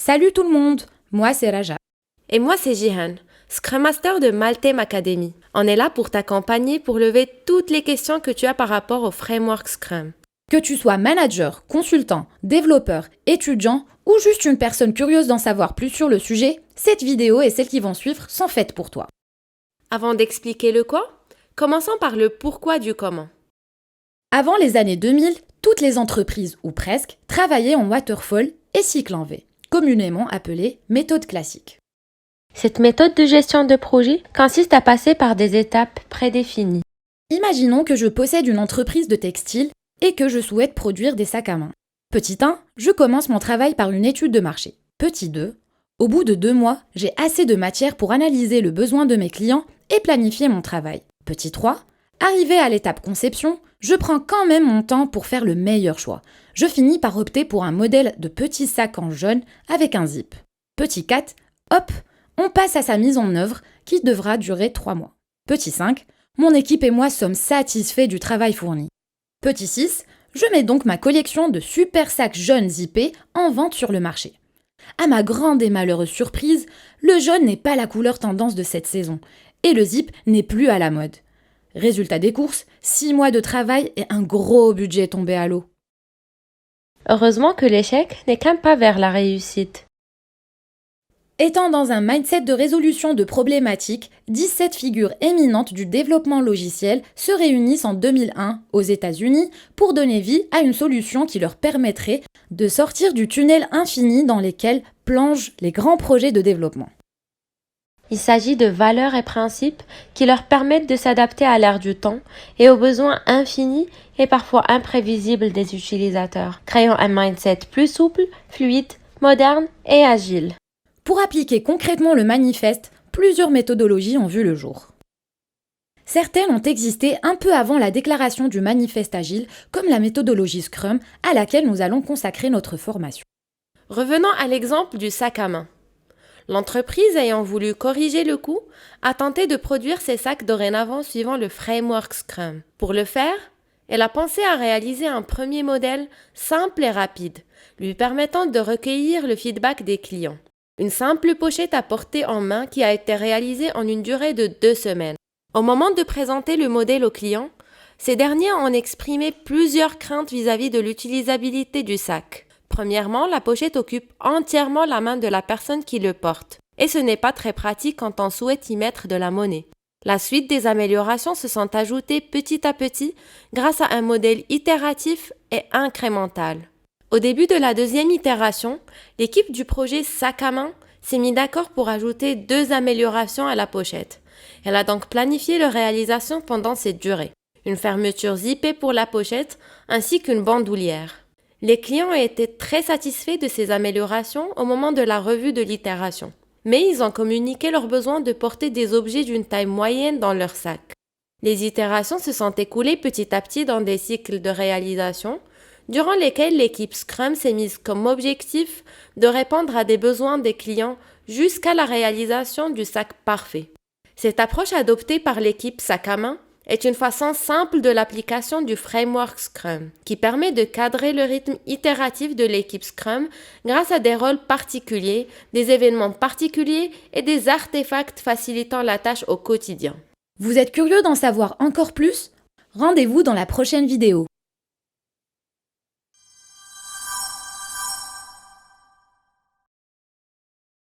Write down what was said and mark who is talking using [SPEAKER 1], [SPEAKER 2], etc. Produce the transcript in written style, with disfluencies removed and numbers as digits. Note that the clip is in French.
[SPEAKER 1] Salut tout le monde, moi c'est Raja.
[SPEAKER 2] Et moi, c'est Jihan, Scrum Master de Maltem Academy. On est là pour t'accompagner pour lever toutes les questions que tu as par rapport au framework Scrum.
[SPEAKER 1] Que tu sois manager, consultant, développeur, étudiant ou juste une personne curieuse d'en savoir plus sur le sujet, cette vidéo et celles qui vont suivre sont faites pour toi.
[SPEAKER 2] Avant d'expliquer le quoi, commençons par le pourquoi du comment.
[SPEAKER 1] Avant les années 2000, toutes les entreprises, ou presque, travaillaient en waterfall et cycle en V, communément appelée méthode classique.
[SPEAKER 2] Cette méthode de gestion de projet consiste à passer par des étapes prédéfinies.
[SPEAKER 1] Imaginons que je possède une entreprise de textile et que je souhaite produire des sacs à main. Petit 1, je commence mon travail par une étude de marché. Petit 2, au bout de 2 mois, j'ai assez de matière pour analyser le besoin de mes clients et planifier mon travail. Petit 3, arrivé à l'étape conception, je prends quand même mon temps pour faire le meilleur choix. Je finis par opter pour un modèle de petit sac en jaune avec un zip. Petit 4, hop, on passe à sa mise en œuvre qui devra durer 3 mois. Petit 5, mon équipe et moi sommes satisfaits du travail fourni. Petit 6, je mets donc ma collection de super sacs jaunes zippés en vente sur le marché. À ma grande et malheureuse surprise, le jaune n'est pas la couleur tendance de cette saison et le zip n'est plus à la mode. Résultat des courses, 6 mois de travail et un gros budget tombé à l'eau.
[SPEAKER 2] Heureusement que l'échec n'est qu'un pas vers la réussite.
[SPEAKER 1] Étant dans un mindset de résolution de problématiques, 17 figures éminentes du développement logiciel se réunissent en 2001 aux États-Unis pour donner vie à une solution qui leur permettrait de sortir du tunnel infini dans lequel plongent les grands projets de développement.
[SPEAKER 2] Il s'agit de valeurs et principes qui leur permettent de s'adapter à l'ère du temps et aux besoins infinis et parfois imprévisibles des utilisateurs, créant un mindset plus souple, fluide, moderne et agile.
[SPEAKER 1] Pour appliquer concrètement le manifeste, plusieurs méthodologies ont vu le jour. Certaines ont existé un peu avant la déclaration du manifeste agile, comme la méthodologie Scrum, à laquelle nous allons consacrer notre formation.
[SPEAKER 2] Revenons à l'exemple du sac à main. L'entreprise ayant voulu corriger le coût a tenté de produire ses sacs dorénavant suivant le framework Scrum. Pour le faire, elle a pensé à réaliser un premier modèle simple et rapide, lui permettant de recueillir le feedback des clients. Une simple pochette à porter en main qui a été réalisée en une durée de 2 semaines. Au moment de présenter le modèle aux clients, ces derniers ont exprimé plusieurs craintes vis-à-vis de l'utilisabilité du sac. Premièrement, la pochette occupe entièrement la main de la personne qui le porte, et ce n'est pas très pratique quand on souhaite y mettre de la monnaie. La suite des améliorations se sont ajoutées petit à petit grâce à un modèle itératif et incrémental. Au début de la deuxième itération, l'équipe du projet Sac à main s'est mis d'accord pour ajouter 2 améliorations à la pochette. Elle a donc planifié leur réalisation pendant cette durée. Une fermeture zippée pour la pochette ainsi qu'une bandoulière. Les clients ont été très satisfaits de ces améliorations au moment de la revue de l'itération. Mais ils ont communiqué leur besoin de porter des objets d'une taille moyenne dans leur sac. Les itérations se sont écoulées petit à petit dans des cycles de réalisation, durant lesquels l'équipe Scrum s'est mise comme objectif de répondre à des besoins des clients jusqu'à la réalisation du sac parfait. Cette approche adoptée par l'équipe Sac à main est une façon simple de l'application du framework Scrum, qui permet de cadrer le rythme itératif de l'équipe Scrum grâce à des rôles particuliers, des événements particuliers et des artefacts facilitant la tâche au quotidien.
[SPEAKER 1] Vous êtes curieux d'en savoir encore plus ? Rendez-vous dans la prochaine vidéo.